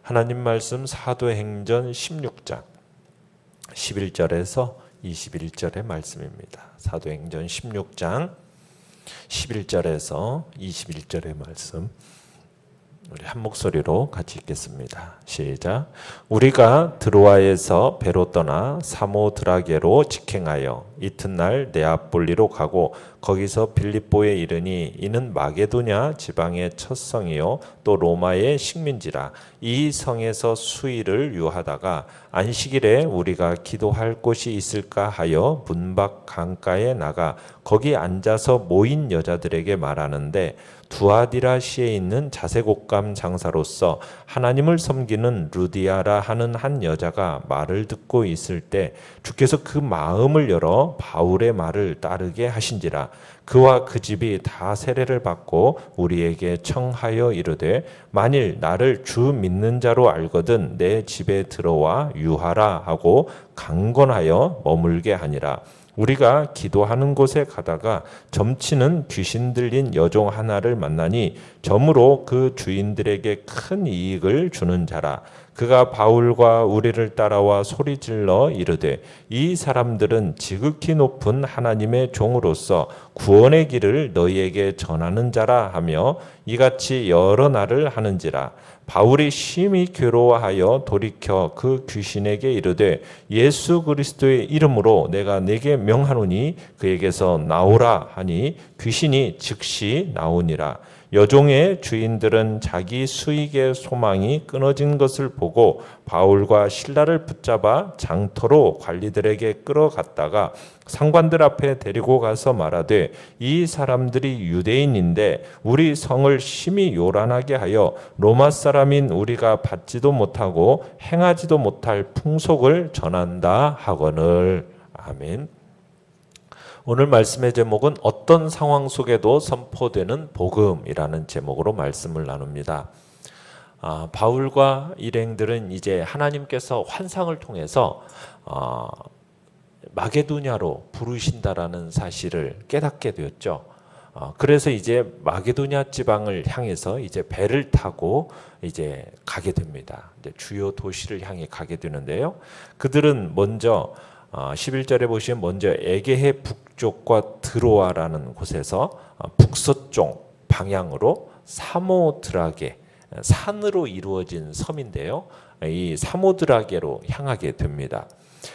하나님 말씀 사도행전 16장 11절에서 21절의 말씀입니다. 사도행전 16장 11절에서 21절의 말씀, 우리 한 목소리로 같이 읽겠습니다. 시작. 우리가 드로아에서 배로 떠나 사모드라게로 직행하여 이튿날 네아폴리로 가고 거기서 빌립보에 이르니 이는 마게도냐 지방의 첫 성이요 또 로마의 식민지라. 이 성에서 수일을 유하다가 안식일에 우리가 기도할 곳이 있을까 하여 문밖 강가에 나가 거기 앉아서 모인 여자들에게 말하는데 두아디라시에 있는 자색옷감 장사로서 하나님을 섬기는 루디아라 하는 한 여자가 말을 듣고 있을 때 주께서 그 마음을 열어 바울의 말을 따르게 하신지라. 그와 그 집이 다 세례를 받고 우리에게 청하여 이르되 만일 나를 주 믿는 자로 알거든 내 집에 들어와 유하라 하고 강권하여 머물게 하니라. 우리가 기도하는 곳에 가다가 점치는 귀신 들린 여종 하나를 만나니 점으로 그 주인들에게 큰 이익을 주는 자라. 그가 바울과 우리를 따라와 소리질러 이르되 이 사람들은 지극히 높은 하나님의 종으로서 구원의 길을 너희에게 전하는 자라 하며 이같이 여러 날을 하는지라. 바울이 심히 괴로워하여 돌이켜 그 귀신에게 이르되 예수 그리스도의 이름으로 내가 네게 명하노니 그에게서 나오라 하니 귀신이 즉시 나오니라. 여종의 주인들은 자기 수익의 소망이 끊어진 것을 보고 바울과 실라를 붙잡아 장터로 관리들에게 끌어갔다가 상관들 앞에 데리고 가서 말하되 이 사람들이 유대인인데 우리 성을 심히 요란하게 하여 로마 사람인 우리가 받지도 못하고 행하지도 못할 풍속을 전한다 하거늘. 아멘. 오늘 말씀의 제목은 어떤 상황 속에도 선포되는 복음이라는 제목으로 말씀을 나눕니다. 바울과 일행들은 이제 하나님께서 환상을 통해서 마게도냐로 부르신다라는 사실을 깨닫게 되었죠. 그래서 이제 마게도냐 지방을 향해서 이제 배를 타고 이제 가게 됩니다. 이제 주요 도시를 향해 가게 되는데요. 그들은 먼저 11절에 보시면 먼저 에게해 북쪽과 드로아라는 곳에서 북서쪽 방향으로 사모드라게 산으로 이루어진 섬인데요. 이 사모드라게로 향하게 됩니다.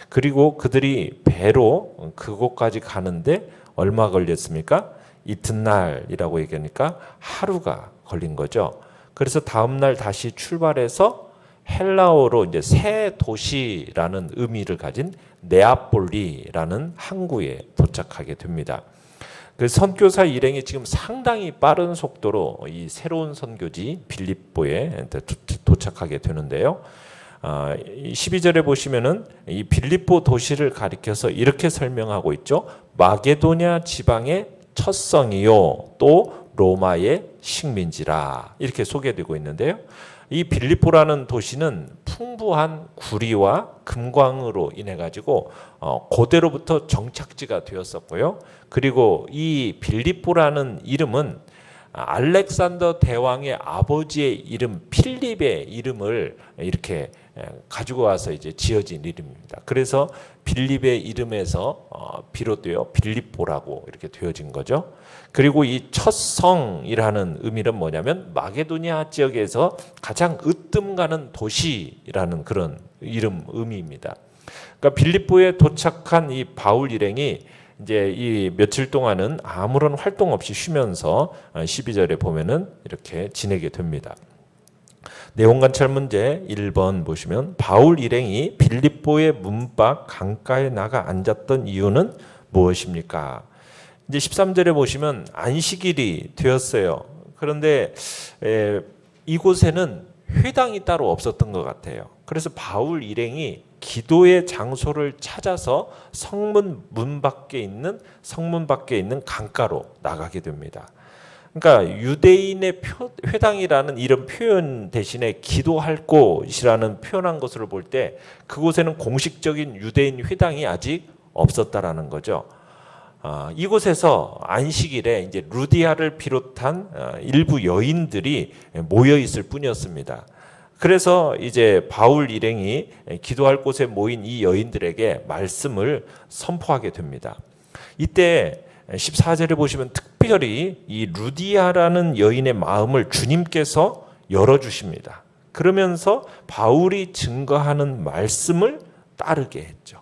그리고 그들이 배로 그곳까지 가는데 얼마 걸렸습니까? 이튿날이라고 얘기하니까 하루가 걸린 거죠. 그래서 다음 날 다시 출발해서 헬라어로 이제 새 도시라는 의미를 가진 네아폴리라는 항구에 도착하게 됩니다. 그 선교사 일행이 지금 상당히 빠른 속도로 이 새로운 선교지 빌립보에 도착하게 되는데요. 12절에 보시면은 이 빌립보 도시를 가리켜서 이렇게 설명하고 있죠. 마게도냐 지방의 첫 성이요 또 로마의 식민지라 이렇게 소개되고 있는데요. 이 빌립보라는 도시는 풍부한 구리와 금광으로 인해 가지고 고대로부터 정착지가 되었었고요. 그리고 이 빌립보라는 이름은 알렉산더 대왕의 아버지의 이름 필립의 이름을 이렇게 가지고 와서 이제 지어진 이름입니다. 그래서 빌립의 이름에서 비롯되어 빌립보라고 이렇게 되어진 거죠. 그리고 이 첫성이라는 의미는 뭐냐면 마게도냐 지역에서 가장 으뜸 가는 도시라는 그런 의미입니다. 그러니까 빌립보에 도착한 이 바울 일행이 이제 이 며칠 동안은 아무런 활동 없이 쉬면서 12절에 보면은 이렇게 지내게 됩니다. 내용 관찰 문제 1번 보시면 바울 일행이 빌립보의 문밖 강가에 나가 앉았던 이유는 무엇입니까? 이제 13절에 보시면 안식일이 되었어요. 그런데 이곳에는 회당이 따로 없었던 것 같아요. 그래서 바울 일행이 기도의 장소를 찾아서 성문 밖에 있는 강가로 나가게 됩니다. 그러니까 유대인의 회당이라는 이런 표현 대신에 기도할 곳이라는 표현한 것을 볼 때 그곳에는 공식적인 유대인 회당이 아직 없었다라는 거죠. 이곳에서 안식일에 이제 루디아를 비롯한 일부 여인들이 모여 있을 뿐이었습니다. 그래서 이제 바울 일행이 기도할 곳에 모인 이 여인들에게 말씀을 선포하게 됩니다. 이때 14절에 보시면 특별히 이 루디아라는 여인의 마음을 주님께서 열어주십니다. 그러면서 바울이 증거하는 말씀을 따르게 했죠.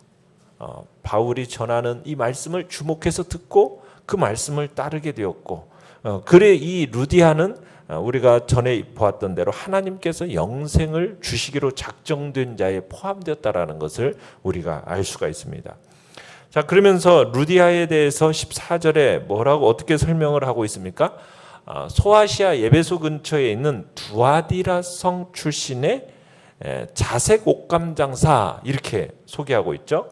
바울이 전하는 이 말씀을 주목해서 듣고 그 말씀을 따르게 되었고, 그래 이 루디아는 우리가 전에 보았던 대로 하나님께서 영생을 주시기로 작정된 자에 포함되었다라는 것을 우리가 알 수가 있습니다. 자, 그러면서 루디아에 대해서 14절에 뭐라고 어떻게 설명을 하고 있습니까? 소아시아 예배소 근처에 있는 두아디라 성 출신의 자색 옷감 장사, 이렇게 소개하고 있죠.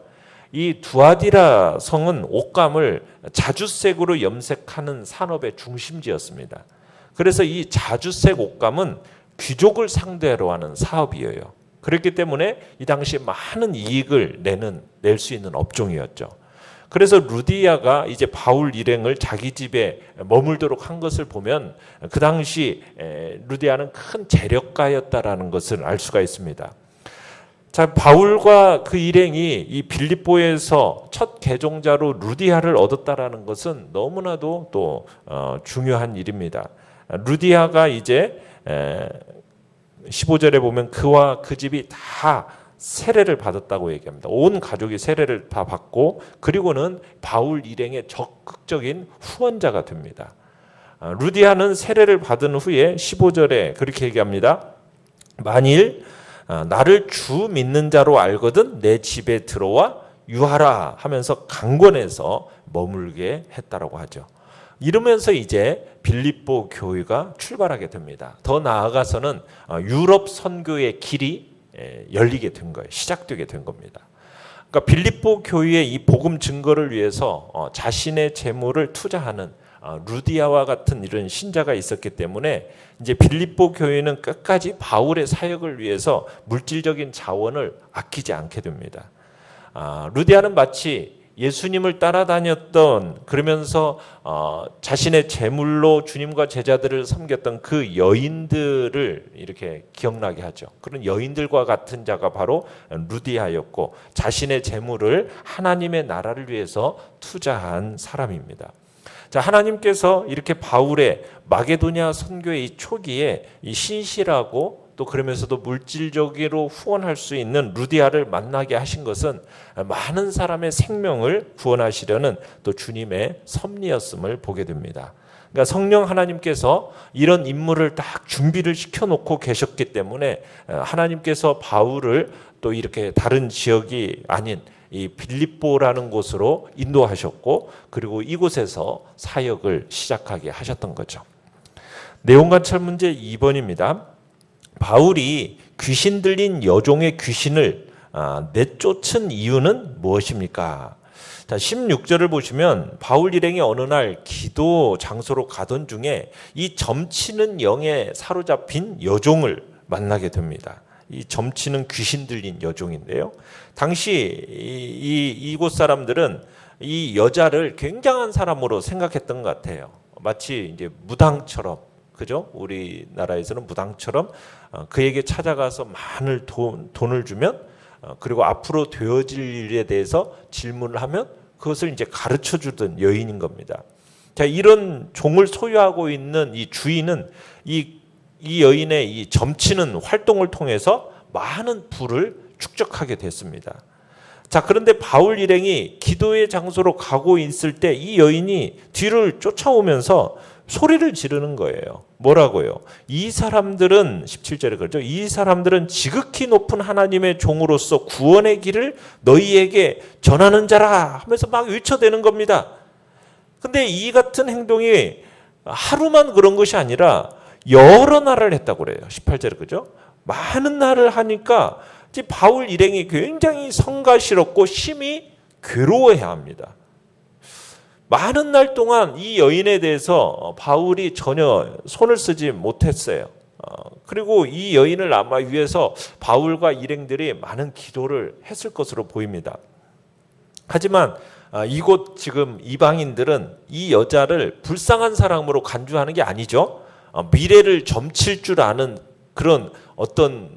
이 두아디라 성은 옷감을 자주색으로 염색하는 산업의 중심지였습니다. 그래서 이 자주색 옷감은 귀족을 상대로 하는 사업이에요. 그렇기 때문에 이 당시에 많은 이익을 낼 수 있는 업종이었죠. 그래서 루디아가 이제 바울 일행을 자기 집에 머물도록 한 것을 보면 그 당시 루디아는 큰 재력가였다라는 것을 알 수가 있습니다. 자, 바울과 그 일행이 이 빌립보에서 첫 개종자로 루디아를 얻었다라는 것은 너무나도 또 중요한 일입니다. 루디아가 이제 15절에 보면 그와 그 집이 다 세례를 받았다고 얘기합니다. 온 가족이 세례를 다 받고 그리고는 바울 일행의 적극적인 후원자가 됩니다. 루디아는 세례를 받은 후에 15절에 그렇게 얘기합니다. 만일 나를 주 믿는 자로 알거든 내 집에 들어와 유하라 하면서 강권해서 머물게 했다라고 하죠. 이러면서 이제 빌립보 교회가 출발하게 됩니다. 더 나아가서는 유럽 선교의 길이 열리게 된 거예요. 시작되게 된 겁니다. 그러니까 빌립보 교회의 이 복음 증거를 위해서 자신의 재물을 투자하는 루디아와 같은 이런 신자가 있었기 때문에 이제 빌립보 교회는 끝까지 바울의 사역을 위해서 물질적인 자원을 아끼지 않게 됩니다. 루디아는 마치 예수님을 따라다녔던, 그러면서 자신의 재물로 주님과 제자들을 섬겼던 그 여인들을 이렇게 기억나게 하죠. 그런 여인들과 같은 자가 바로 루디아였고 자신의 재물을 하나님의 나라를 위해서 투자한 사람입니다. 자, 하나님께서 이렇게 바울의 마게도냐 선교의 이 초기에 이 신실하고 또 그러면서도 물질적으로 후원할 수 있는 루디아를 만나게 하신 것은 많은 사람의 생명을 구원하시려는 또 주님의 섭리였음을 보게 됩니다. 그러니까 성령 하나님께서 이런 인물을 딱 준비를 시켜놓고 계셨기 때문에 하나님께서 바울을 또 이렇게 다른 지역이 아닌 이 빌립보라는 곳으로 인도하셨고 그리고 이곳에서 사역을 시작하게 하셨던 거죠. 내용 관찰 문제 2번입니다. 바울이 귀신 들린 여종의 귀신을 내쫓은 이유는 무엇입니까? 자, 16절을 보시면 바울 일행이 어느 날 기도 장소로 가던 중에 이 점치는 영에 사로잡힌 여종을 만나게 됩니다. 이 점치는 귀신 들린 여종인데요. 당시 이곳 사람들은 이 여자를 굉장한 사람으로 생각했던 것 같아요. 마치 이제 무당처럼, 그죠? 우리나라에서는 무당처럼 그에게 찾아가서 많은 돈을 주면 그리고 앞으로 되어질 일에 대해서 질문을 하면 그것을 이제 가르쳐 주던 여인인 겁니다. 자, 이런 종을 소유하고 있는 이 주인은 이 여인의 이 점치는 활동을 통해서 많은 부를 축적하게 됐습니다. 자, 그런데 바울 일행이 기도의 장소로 가고 있을 때 이 여인이 뒤를 쫓아오면서 소리를 지르는 거예요. 뭐라고요? 이 사람들은 17절에 그러죠. 이 사람들은 지극히 높은 하나님의 종으로서 구원의 길을 너희에게 전하는 자라 하면서 막 외쳐대는 겁니다. 근데 이 같은 행동이 하루만 그런 것이 아니라 여러 날을 했다고 그래요. 18절에 그죠? 많은 날을 하니까 바울 일행이 굉장히 성가시럽고 심히 괴로워해야 합니다. 많은 날 동안 이 여인에 대해서 바울이 전혀 손을 쓰지 못했어요. 그리고 이 여인을 아마 위해서 바울과 일행들이 많은 기도를 했을 것으로 보입니다. 하지만 이곳 지금 이방인들은 이 여자를 불쌍한 사람으로 간주하는 게 아니죠. 미래를 점칠 줄 아는 그런 어떤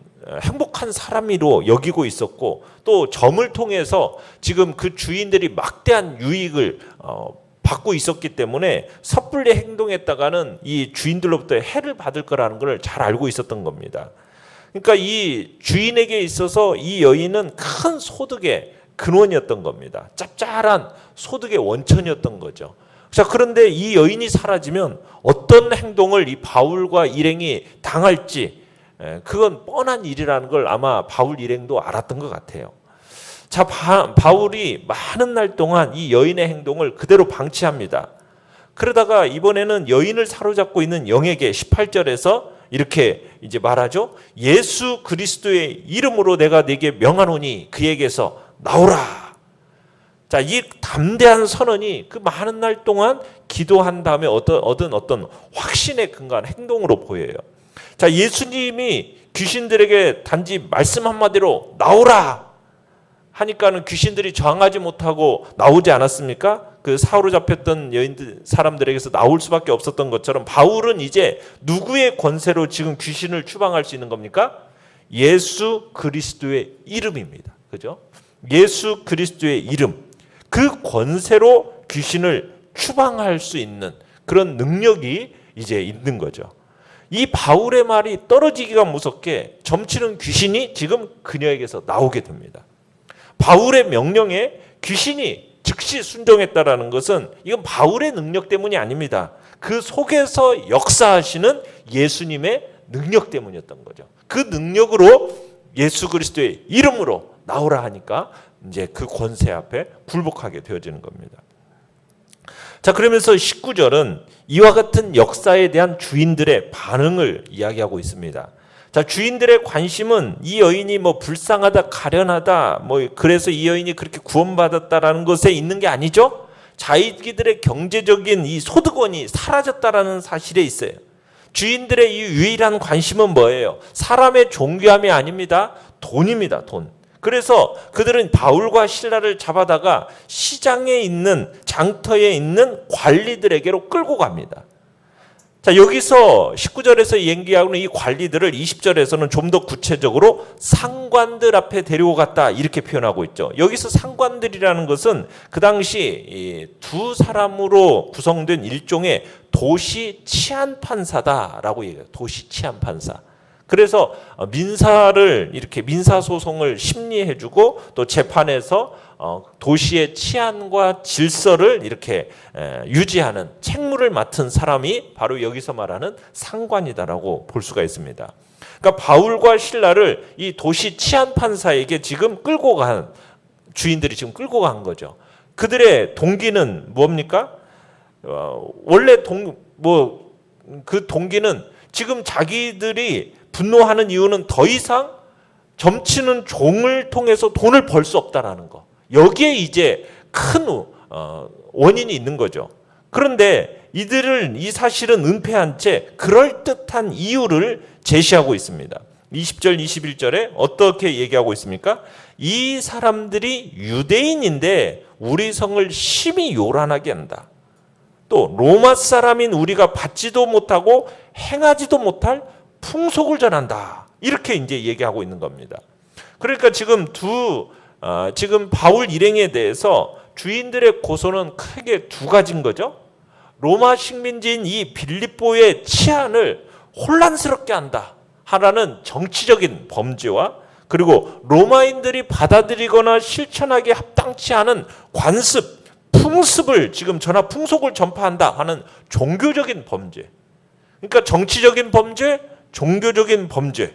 행복한 사람으로 여기고 있었고, 또 점을 통해서 지금 그 주인들이 막대한 유익을 받고 있었기 때문에 섣불리 행동했다가는 이 주인들로부터 해를 받을 거라는 걸 잘 알고 있었던 겁니다. 그러니까 이 주인에게 있어서 이 여인은 큰 소득의 근원이었던 겁니다. 짭짤한 소득의 원천이었던 거죠. 자, 그런데 이 여인이 사라지면 어떤 행동을 이 바울과 일행이 당할지, 그건 뻔한 일이라는 걸 아마 바울 일행도 알았던 것 같아요. 자, 바울이 많은 날 동안 이 여인의 행동을 그대로 방치합니다. 그러다가 이번에는 여인을 사로잡고 있는 영에게 18절에서 이렇게 이제 말하죠. 예수 그리스도의 이름으로 내가 네게 명하노니 그에게서 나오라. 자, 이 담대한 선언이 그 많은 날 동안 기도한 다음에 얻은 어떤 확신에 근거한 행동으로 보여요. 자, 예수님이 귀신들에게 단지 말씀 한마디로 나오라 하니까는 귀신들이 저항하지 못하고 나오지 않았습니까? 그 사로잡혔던 여인들 사람들에게서 나올 수밖에 없었던 것처럼 바울은 이제 누구의 권세로 지금 귀신을 추방할 수 있는 겁니까? 예수 그리스도의 이름입니다. 그죠? 예수 그리스도의 이름. 그 권세로 귀신을 추방할 수 있는 그런 능력이 이제 있는 거죠. 이 바울의 말이 떨어지기가 무섭게 점치는 귀신이 지금 그녀에게서 나오게 됩니다. 바울의 명령에 귀신이 즉시 순종했다라는 것은 이건 바울의 능력 때문이 아닙니다. 그 속에서 역사하시는 예수님의 능력 때문이었던 거죠. 그 능력으로 예수 그리스도의 이름으로 나오라 하니까 이제 그 권세 앞에 굴복하게 되어지는 겁니다. 자, 그러면서 19절은 이와 같은 역사에 대한 주인들의 반응을 이야기하고 있습니다. 자, 주인들의 관심은 이 여인이 뭐 불쌍하다, 가련하다, 뭐 그래서 이 여인이 그렇게 구원받았다라는 것에 있는 게 아니죠. 자기들의 경제적인 이 소득원이 사라졌다라는 사실에 있어요. 주인들의 이 유일한 관심은 뭐예요? 사람의 존귀함이 아닙니다. 돈입니다. 돈. 그래서 그들은 바울과 실라를 잡아다가 시장에 있는 장터에 있는 관리들에게로 끌고 갑니다. 자, 여기서 19절에서 얘기하는 이 관리들을 20절에서는 좀 더 구체적으로 상관들 앞에 데리고 갔다 이렇게 표현하고 있죠. 여기서 상관들이라는 것은 그 당시 두 사람으로 구성된 일종의 도시 치안판사다라고 얘기해요. 도시 치안판사. 그래서 민사를 이렇게 민사소송을 심리해주고 또 재판에서 도시의 치안과 질서를 이렇게 유지하는 책무를 맡은 사람이 바로 여기서 말하는 상관이다라고 볼 수가 있습니다. 그러니까 바울과 실라를 이 도시 치안판사에게 지금 끌고 간 주인들이 지금 끌고 간 거죠. 그들의 동기는 뭡니까? 원래 그 동기는 지금 자기들이 분노하는 이유는 더 이상 점치는 종을 통해서 돈을 벌 수 없다라는 거. 여기에 이제 큰 원인이 있는 거죠. 그런데 이 사실은 은폐한 채 그럴듯한 이유를 제시하고 있습니다. 20절, 21절에 어떻게 얘기하고 있습니까? 이 사람들이 유대인인데 우리 성을 심히 요란하게 한다. 또 로마 사람인 우리가 받지도 못하고 행하지도 못할 풍속을 전한다. 이렇게 이제 얘기하고 있는 겁니다. 그러니까 지금 지금 바울 일행에 대해서 주인들의 고소는 크게 두 가지인 거죠. 로마 식민지인 이 빌립보의 치안을 혼란스럽게 한다. 하나는 정치적인 범죄와 그리고 로마인들이 받아들이거나 실천하기 합당치 않은 관습, 풍습을 지금 풍속을 전파한다 하는 종교적인 범죄. 그러니까 정치적인 범죄, 종교적인 범죄.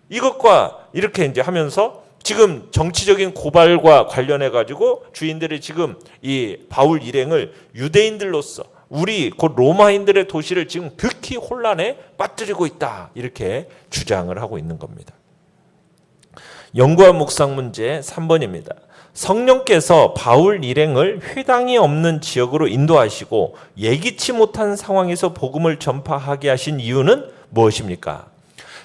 이것과 이렇게 이제 하면서 지금 정치적인 고발과 관련해 가지고 주인들이 지금 이 바울 일행을 유대인들로서 우리 곧 로마인들의 도시를 지금 극히 혼란에 빠뜨리고 있다. 이렇게 주장을 하고 있는 겁니다. 연구와 묵상 문제 3번입니다. 성령께서 바울 일행을 회당이 없는 지역으로 인도하시고 예기치 못한 상황에서 복음을 전파하게 하신 이유는 무엇입니까?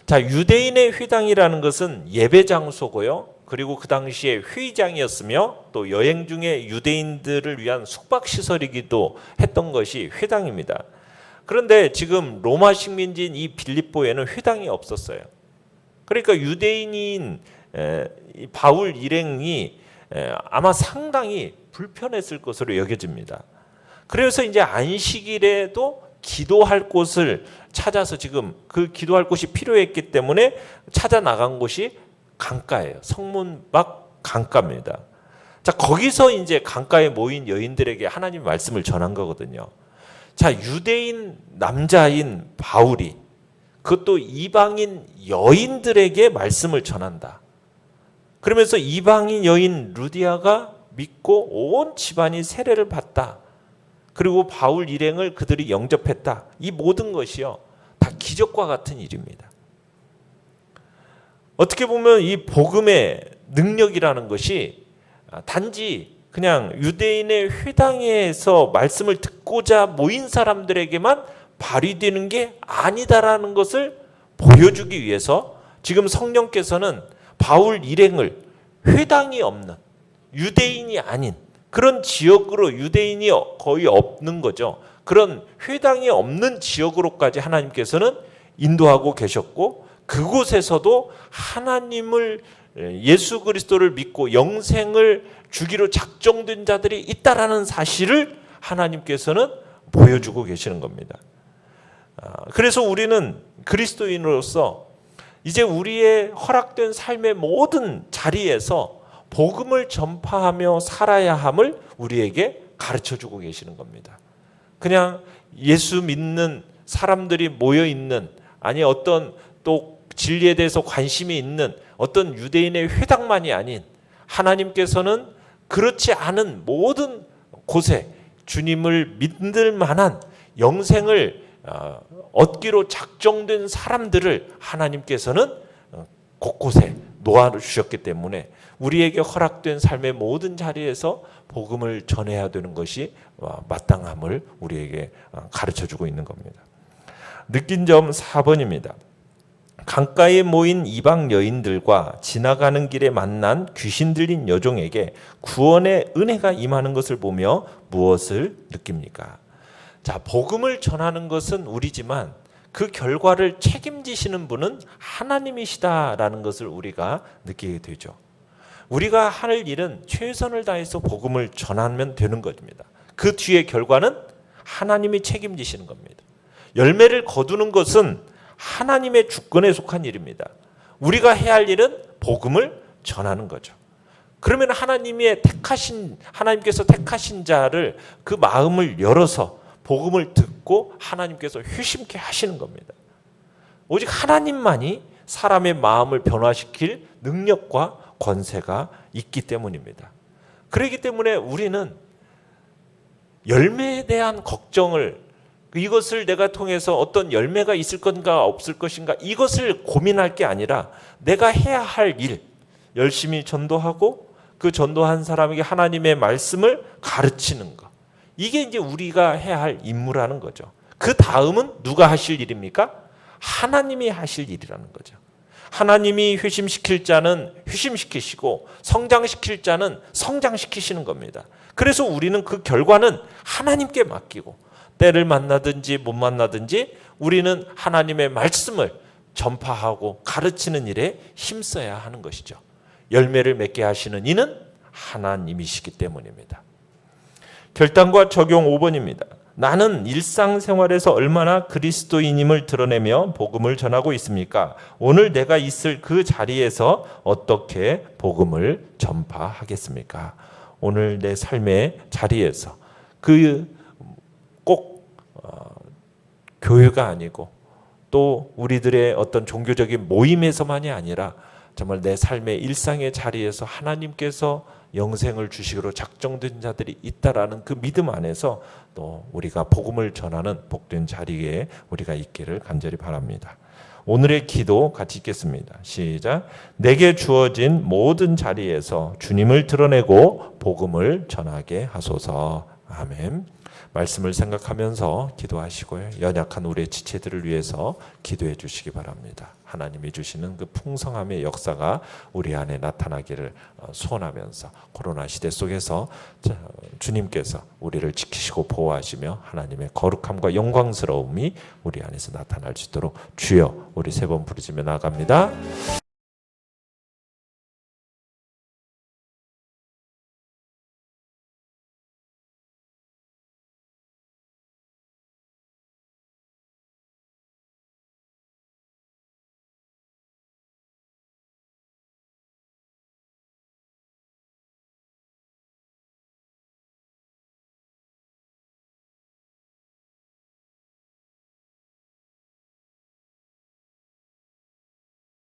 자, 유대인의 회당이라는 것은 예배 장소고요. 그리고 그 당시에 회의장이었으며 또 여행 중에 유대인들을 위한 숙박시설이기도 했던 것이 회당입니다. 그런데 지금 로마 식민지인 이 빌립보에는 회당이 없었어요. 그러니까 유대인인 바울 일행이 아마 상당히 불편했을 것으로 여겨집니다. 그래서 이제 안식일에도 기도할 곳을 찾아서 지금 그 기도할 곳이 필요했기 때문에 찾아 나간 곳이 강가예요. 성문 밖 강가입니다. 자, 거기서 이제 강가에 모인 여인들에게 하나님 말씀을 전한 거거든요. 자, 유대인 남자인 바울이 그것도 이방인 여인들에게 말씀을 전한다. 그러면서 이방인 여인 루디아가 믿고 온 집안이 세례를 받다. 그리고 바울 일행을 그들이 영접했다. 이 모든 것이요, 다 기적과 같은 일입니다. 어떻게 보면 이 복음의 능력이라는 것이 단지 그냥 유대인의 회당에서 말씀을 듣고자 모인 사람들에게만 발휘되는 게 아니다라는 것을 보여주기 위해서 지금 성령께서는 바울 일행을 회당이 없는, 유대인이 아닌 그런 지역으로, 유대인이 거의 없는 거죠. 그런 회당이 없는 지역으로까지 하나님께서는 인도하고 계셨고, 그곳에서도 하나님을, 예수 그리스도를 믿고 영생을 주기로 작정된 자들이 있다라는 사실을 하나님께서는 보여주고 계시는 겁니다. 그래서 우리는 그리스도인으로서 이제 우리의 허락된 삶의 모든 자리에서 복음을 전파하며 살아야 함을 우리에게 가르쳐주고 계시는 겁니다. 그냥 예수 믿는 사람들이 모여 있는, 아니 어떤 또 진리에 대해서 관심이 있는 어떤 유대인의 회당만이 아닌, 하나님께서는 그렇지 않은 모든 곳에 주님을 믿을 만한 영생을 얻기로 작정된 사람들을 하나님께서는 곳곳에 놓아주셨기 때문에 우리에게 허락된 삶의 모든 자리에서 복음을 전해야 되는 것이 마땅함을 우리에게 가르쳐주고 있는 겁니다. 느낀 점 4번입니다. 강가에 모인 이방 여인들과 지나가는 길에 만난 귀신 들린 여종에게 구원의 은혜가 임하는 것을 보며 무엇을 느낍니까? 자, 복음을 전하는 것은 우리지만 그 결과를 책임지시는 분은 하나님이시다라는 것을 우리가 느끼게 되죠. 우리가 할 일은 최선을 다해서 복음을 전하면 되는 것입니다. 그 뒤의 결과는 하나님이 책임지시는 겁니다. 열매를 거두는 것은 하나님의 주권에 속한 일입니다. 우리가 해야 할 일은 복음을 전하는 거죠. 그러면 하나님께서 택하신 자를 그 마음을 열어서 복음을 듣고 하나님께서 회심케 하시는 겁니다. 오직 하나님만이 사람의 마음을 변화시킬 능력과 권세가 있기 때문입니다. 그렇기 때문에 우리는 열매에 대한 걱정을, 이것을 내가 통해서 어떤 열매가 있을 건가 없을 것인가, 이것을 고민할 게 아니라 내가 해야 할 일, 열심히 전도하고 그 전도한 사람에게 하나님의 말씀을 가르치는 것, 이게 이제 우리가 해야 할 임무라는 거죠. 그 다음은 누가 하실 일입니까? 하나님이 하실 일이라는 거죠. 하나님이 회심시킬 자는 회심시키시고 성장시킬 자는 성장시키시는 겁니다. 그래서 우리는 그 결과는 하나님께 맡기고, 때를 만나든지 못 만나든지 우리는 하나님의 말씀을 전파하고 가르치는 일에 힘써야 하는 것이죠. 열매를 맺게 하시는 이는 하나님이시기 때문입니다. 결단과 적용 5번입니다. 나는 일상생활에서 얼마나 그리스도인임을 드러내며 복음을 전하고 있습니까? 오늘 내가 있을 그 자리에서 어떻게 복음을 전파하겠습니까? 오늘 내 삶의 자리에서 꼭 교회가 아니고 또 우리들의 어떤 종교적인 모임에서만이 아니라 정말 내 삶의 일상의 자리에서 하나님께서 영생을 주시기로 작정된 자들이 있다라는 그 믿음 안에서 또 우리가 복음을 전하는 복된 자리에 우리가 있기를 간절히 바랍니다. 오늘의 기도 같이 읽겠습니다. 시작. 내게 주어진 모든 자리에서 주님을 드러내고 복음을 전하게 하소서. 아멘. 말씀을 생각하면서 기도하시고요. 연약한 우리의 지체들을 위해서 기도해 주시기 바랍니다. 하나님이 주시는 그 풍성함의 역사가 우리 안에 나타나기를 소원하면서 코로나 시대 속에서 주님께서 우리를 지키시고 보호하시며 하나님의 거룩함과 영광스러움이 우리 안에서 나타날 수 있도록 주여, 우리 세 번 부르짖며 나갑니다.